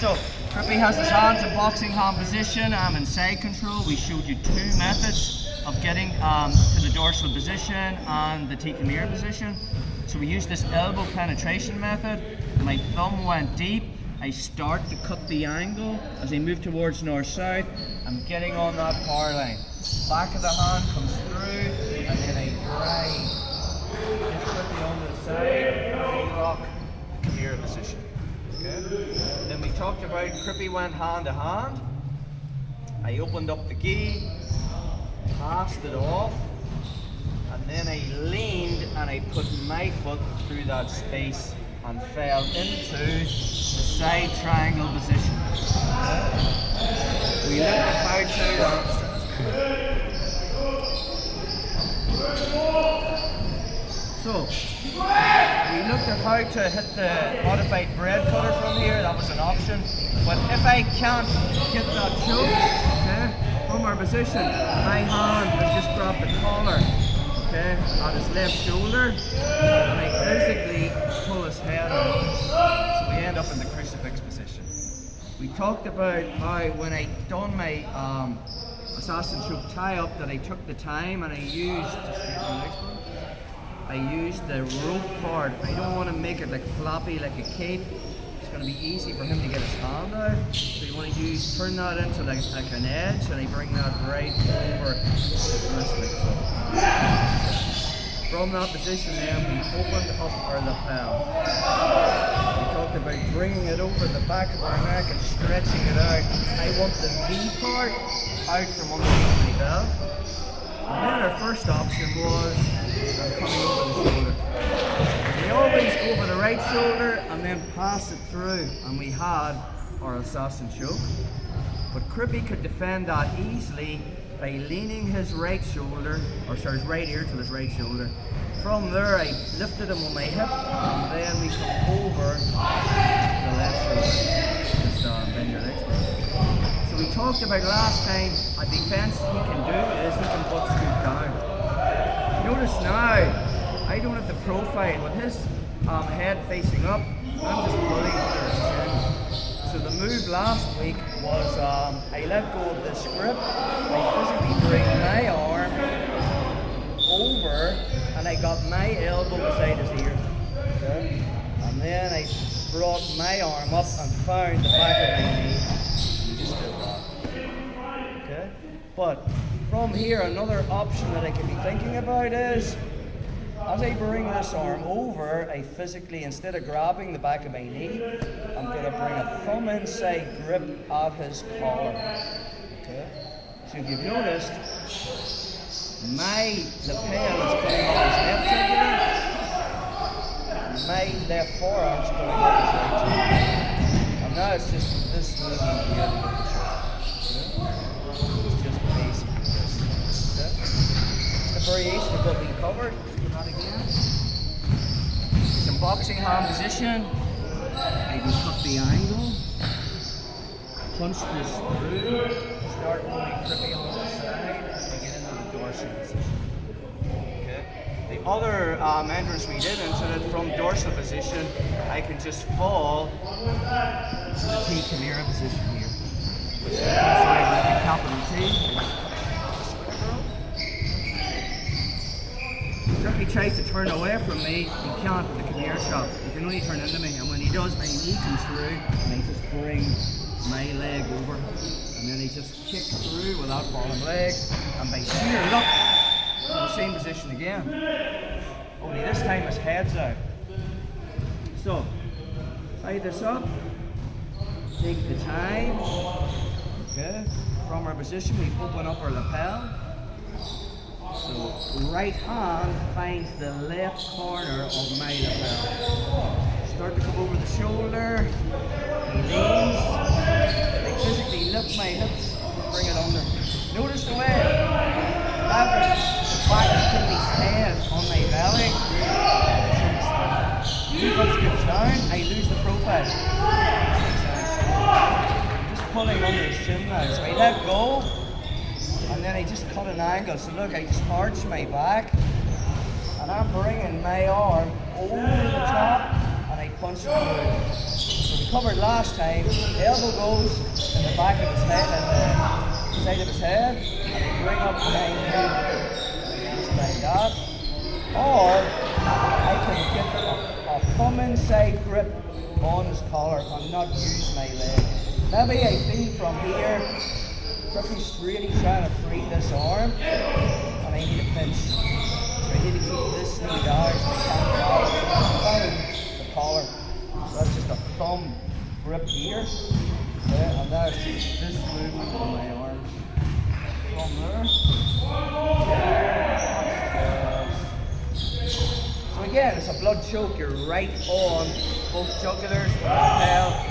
So, Crippy has his hands in boxing hand position. In side control, we showed you two methods of getting to the dorsal position and the T-Khmer position. So we used this elbow penetration method. My thumb went deep. I start to cut the angle as I move towards north-south. I'm getting on that power line. Back of the hand comes through, and then I drive. Just quickly onto the side, rock, Khmer position. Okay. Then we talked about Crippy went hand to hand. I opened up the gi, passed it off, and then I leaned and I put my foot through that space and fell into the side triangle position. We looked at how to we looked at how to hit the modified bread cutter from here. That was an option. But if I can't get that choke, okay, from our position, my hand has just grabbed the collar, okay, on his left shoulder, and I physically pull his head out. So we end up in the crucifix position. We talked about how when I done my assassin choke tie up that I took the time and I used the rope part. I don't want to make it like floppy like a cape. It's going to be easy for him to get his hand out. So you want to turn that into like an edge, and I bring that right over his wrist like so. From that position then we opened up our lapel. We talked about bringing it over the back of our neck and stretching it out. I want the V part out from underneath my belt. And then our first option was coming over the shoulder. We always go over the right shoulder and then pass it through, and we had our assassin choke. But Crippy could defend that easily by leaning his right shoulder, or sorry, his right ear to his right shoulder. From there I lifted him on my hip, and then we come over the left shoulder. Just bend your legs. So we talked about last time, a defense he can do is he can butt scoop down. Notice now, I don't have the profile with his head facing up. I'm just pulling under his chin. So the move last week was I let go of this grip. I physically bring my arm over, and I got my elbow beside his ear. Okay? And then I brought my arm up and found the back of my knee. Okay? But from here, another option that I could be thinking about is, as I bring this arm over, I physically, instead of grabbing the back of my knee, I'm going to bring a thumb inside grip at his collar. Okay? So if you've noticed, my lapel is coming off his left jugular, my left forearm is coming off his right jugular. And now it's just this movement here to get the choke. Okay? It's just basic this. Okay? It's a variation of what we covered. That again. It's in boxing hand position. I can cut the angle, punch this through, start moving Crippy on the side, and get into the dorsal position. Okay. The other entrance we did into it from dorsal position, I can just fall to the T-Khmer position here. Which is the capital T. Crippy tries to turn away from me, he can't with the Khmer chop. He can only turn into me, and when he does, my knee comes through, and I just bring my leg over, and then he just kicks through with that bottom leg, and by sheer luck, in the same position again. Only this time his head's out. So, tie this up, take the time, okay, from our position we open up our lapel. So, right hand finds the left corner of my lapel. Start to come over the shoulder, he leans, I physically lift my hips, bring it under. Notice the way that was the back of Crippy's head on my belly. He butt skips down, I lose the profile. I'm just pulling under his chin now, so I let go. And then I just cut an angle. So look, I just arch my back, and I'm bringing my arm over the top, and I punch it through. So we covered last time, the elbow goes in the back of his head and the side of his head, and you bring up behind him, just like that. Or I can get a thumb inside grip on his collar and not use my leg. Maybe I feel from here pretty straight, he's trying to free this arm, and I need a pinch. So I need to keep this knee down so I can't grab it. The collar. So that's just a thumb grip here. Yeah, and there's just this movement on my arms. From there. So again, it's a blood choke. You're right on both jugulars, lapel,